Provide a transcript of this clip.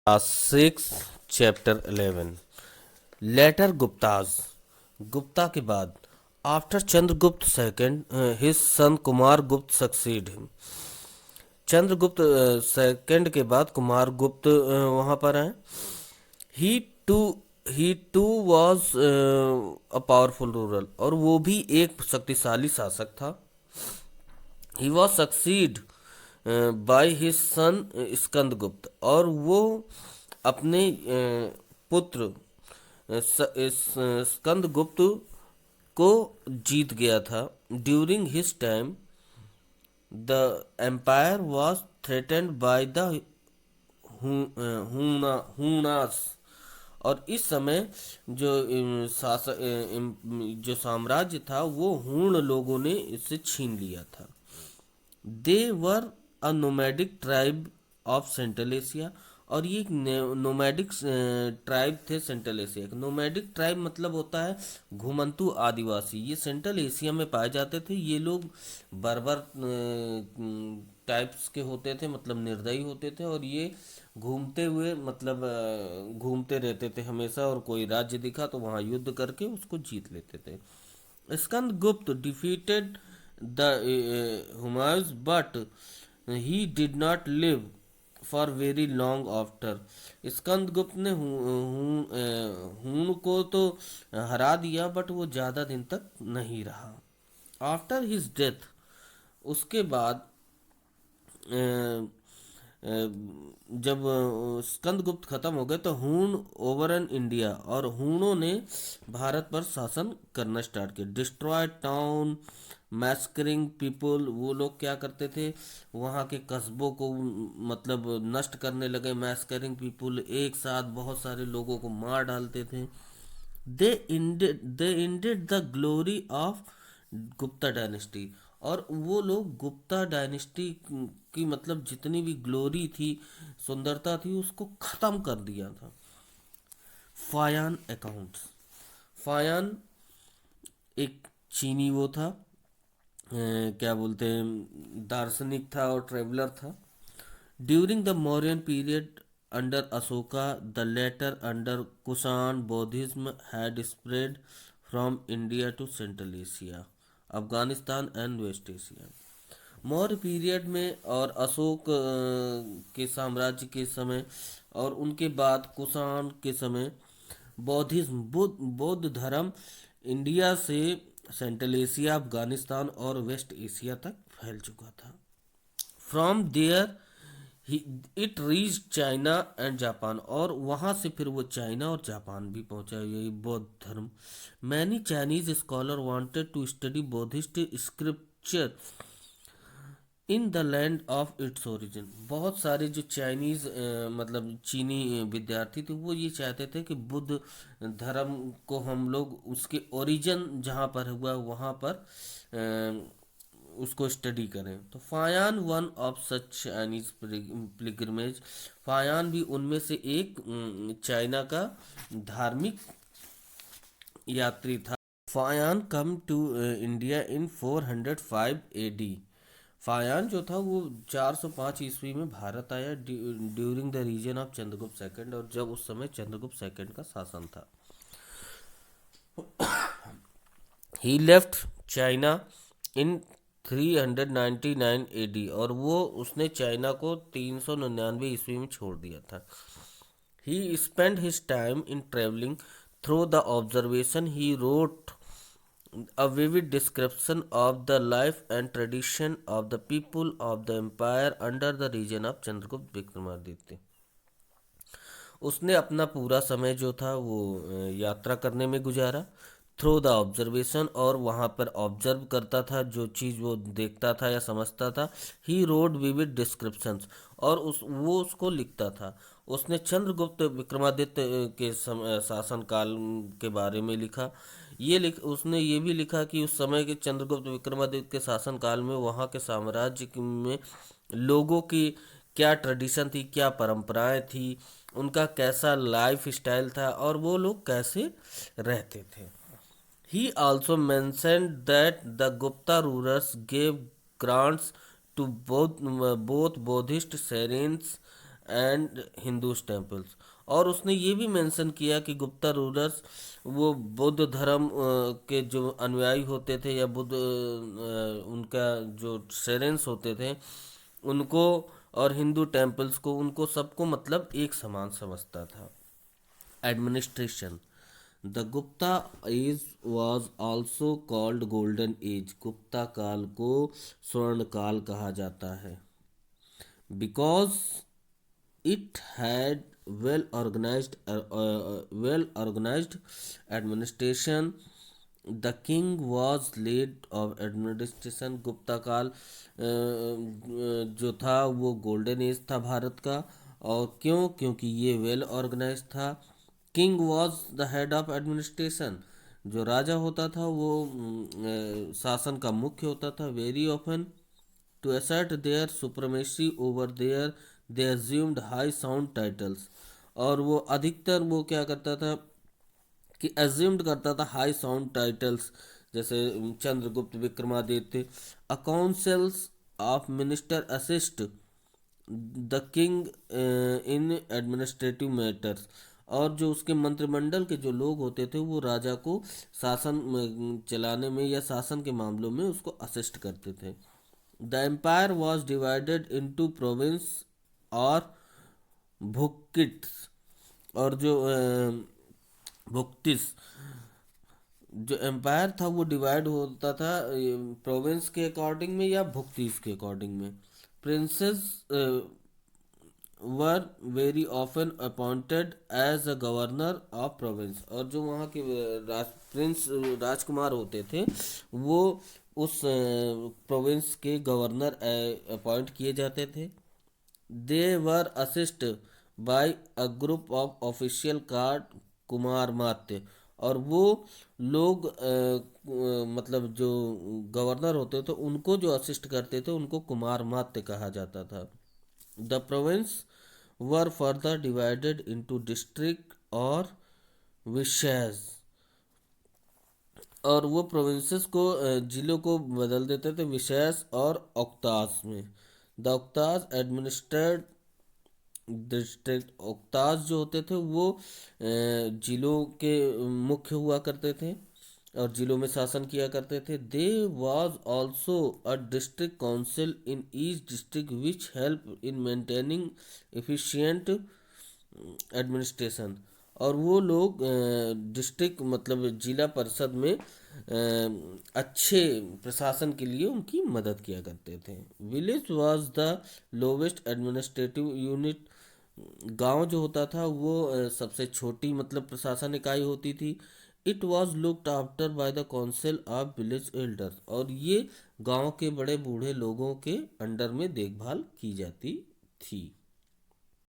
Six chapter 11 later Guptas. Gupta के बाद after Chandragupta second his son Kumar Gupta succeed him. Chandragupta second के बाद कुमार गुप्त वहां पर हैं। He too he too was a powerful ruler, और वो भी एक शक्तिशाली शासक था। He was succeed by his son Skandagupta, और वो अपने पुत्र स्कंदगुप्त को जीत गया था। During his time the empire was threatened by the Hunas, और इस समय जो शासक जो साम्राज्य था वो हूण लोगों ने इससे छीन लिया था। They were a nomadic tribe of Central Asia, और ये एक नोमैडिक ट्राइब थे सेंट्रल एशिया के। नोमैडिक ट्राइब मतलब होता है घुमंतु आदिवासी। ये सेंट्रल एशिया में पाए जाते थे। ये लोग बर्बर टाइप्स के होते थे, मतलब निर्दयी होते थे, और ये घूमते हुए मतलब घूमते रहते थे हमेशा, और कोई राज्य दिखा तो वहाँ युद्ध करके उसको जीत लेते थे। Skandagupta defeated the Humayus, but he did not live for very long after. Skandagupta ने हूण को तो हरा दिया, बट वो ज़्यादा दिन तक नहीं रहा। आफ्टर हिज डेथ, उसके बाद जब स्कंदगुप्त खत्म हो गए तो हूण ओवर एन इंडिया, और हूणों ने भारत पर शासन करना स्टार्ट किया। डिस्ट्रॉय टाउन, मैस्करिंग पीपल, वो लोग क्या करते थे, वहाँ के कस्बों को मतलब नष्ट करने लगे। मैस्करिंग पीपल, एक साथ बहुत सारे लोगों को मार डालते थे। They ended the glory of Gupta dynasty, और वो लोग गुप्ता डायनेस्टी की मतलब जितनी भी ग्लोरी थी, सुंदरता थी, उसको खत्म कर दिया था। फायान अकाउंट्स। फायान एक चीनी वो था, क्या बोलते हैं, दार्शनिक था और ट्रेवलर था। During the Mauryan period under Ashoka, the later under Kushan Buddhism had spread from India to Central Asia, Afghanistan and West Asia. Maurya period में और अशोक के साम्राज्य के समय, और उनके बाद कुषाण के समय बौद्धिज्म बौद्ध धर्म इंडिया से सेंट्रल एशिया, अफगानिस्तान और वेस्ट एशिया तक फैल चुका था। From there it reach China and Japan, और वहाँ से फिर वो चाइना और जापान भी पहुँचा, यही बौद्ध धर्म। Many Chinese scholar wanted to study Buddhist scripture in the land of its origin. बहुत सारे जो चाइनीज मतलब चीनी विद्यार्थी थे, वो ये चाहते थे कि बुद्ध धर्म को हम लोग उसके ओरिजिन जहाँ पर हुआ वहाँ पर उसको स्टडी करें। तो Faxian one of such Chinese pilgrimage, Faxian भी उनमें से एक चाइना का धार्मिक यात्री था। Faxian come to India in 405 AD. Faxian जो था वो 405 ईस्वी में भारत आया during the region of Chandragupta second, और जब उस समय चंद्रगुप्त सेकंड का शासन था। He left China in 399 AD, और वो उसने चाइना को 399 ईस्वी में छोड़ दिया था। He spend his time in travelling through the observation. He wrote a vivid description of the life and tradition of the people of the empire under the region of Chandragupta Vikramaditya. उसने अपना पूरा समय जो था वो यात्रा करने में गुजारा, थ्रू द ऑब्जर्वेशन, और वहाँ पर ऑब्जर्व करता था, जो चीज़ वो देखता था या समझता था। ही रोड विविड डिस्क्रिप्शंस, और वो उसको लिखता था। उसने चंद्रगुप्त विक्रमादित्य के शासन काल के बारे में लिखा। उसने ये भी लिखा कि उस समय के चंद्रगुप्त विक्रमादित्य के शासन काल में वहाँ के साम्राज्य में लोगों की क्या ट्रेडिशन थी, क्या परंपराएं थी, उनका कैसा लाइफ स्टाइल था, और वो लोग कैसे रहते थे। He also mentioned that the Gupta rulers gave grants to both Buddhist shrines and Hindus temples. और उसने ये भी मेंशन किया कि गुप्ता रूलर्स वो बुद्ध धर्म के जो अनुयायी होते थे, या बुद्ध उनका जो सेरेंस होते थे उनको, और हिंदू टेम्पल्स को, उनको सबको मतलब एक समान समझता था। Administration. The Gupta age was also called golden age. Gupta काल को स्वर्ण काल कहा जाता है, because it had well organized administration. The king was lead of administration. Gupta काल जो था वो गोल्डन एज था भारत का। और क्यों? क्योंकि ये वेल ऑर्गेनाइज था। King was the head of administration. जो राजा होता था वो शासन का मुख्य होता था। Very often to assert their supremacy over there, they assumed high sound titles। और वो अधिकतर वो क्या करता था कि assumed करता था हाई साउंड टाइटल्स, जैसे Chandragupta Vikramaditya. A councils of minister assist the king in administrative matters. और जो उसके मंत्रिमंडल के जो लोग होते थे वो राजा को शासन चलाने में या शासन के मामलों में उसको असिस्ट करते थे। The empire was divided into province और भुक्किट्स। और जो भुक्तिस, जो एम्पायर था वो डिवाइड होता था प्रोविंस के अकॉर्डिंग में या भुक्तिस के अकॉर्डिंग में। Princes were very often appointed as a governor of province. और जो वहाँ के प्रिंस राजकुमार होते थे वो उस प्रोविंस के गवर्नर अपॉइंट किए जाते थे। They were assist by a group of official called Kumaramatya. और वो लोग मतलब जो गवर्नर होते थे उनको जो असिस्ट करते थे उनको कुमार मात्य कहा जाता था। The province were further divided into district और विशेष। और वो प्रोविंसेस को जिलों को बदल देते थे विशेष और ओक्ताज में। The bhuktis administered district. Bhuktis जो होते थे वो जिलों के मुख्य हुआ करते थे और जिलों में शासन किया करते थे। They was also a district council in each district which help in maintaining efficient administration. और वो लोग डिस्ट्रिक्ट मतलब जिला परिषद में अच्छे प्रशासन के लिए उनकी मदद किया करते थे। Village was the lowest administrative unit. गांव जो होता था वो सबसे छोटी मतलब प्रशासन इकाई होती थी। It was looked after by the council of village elders. और ये गांव के बड़े बूढ़े लोगों के अंडर में देखभाल की जाती थी।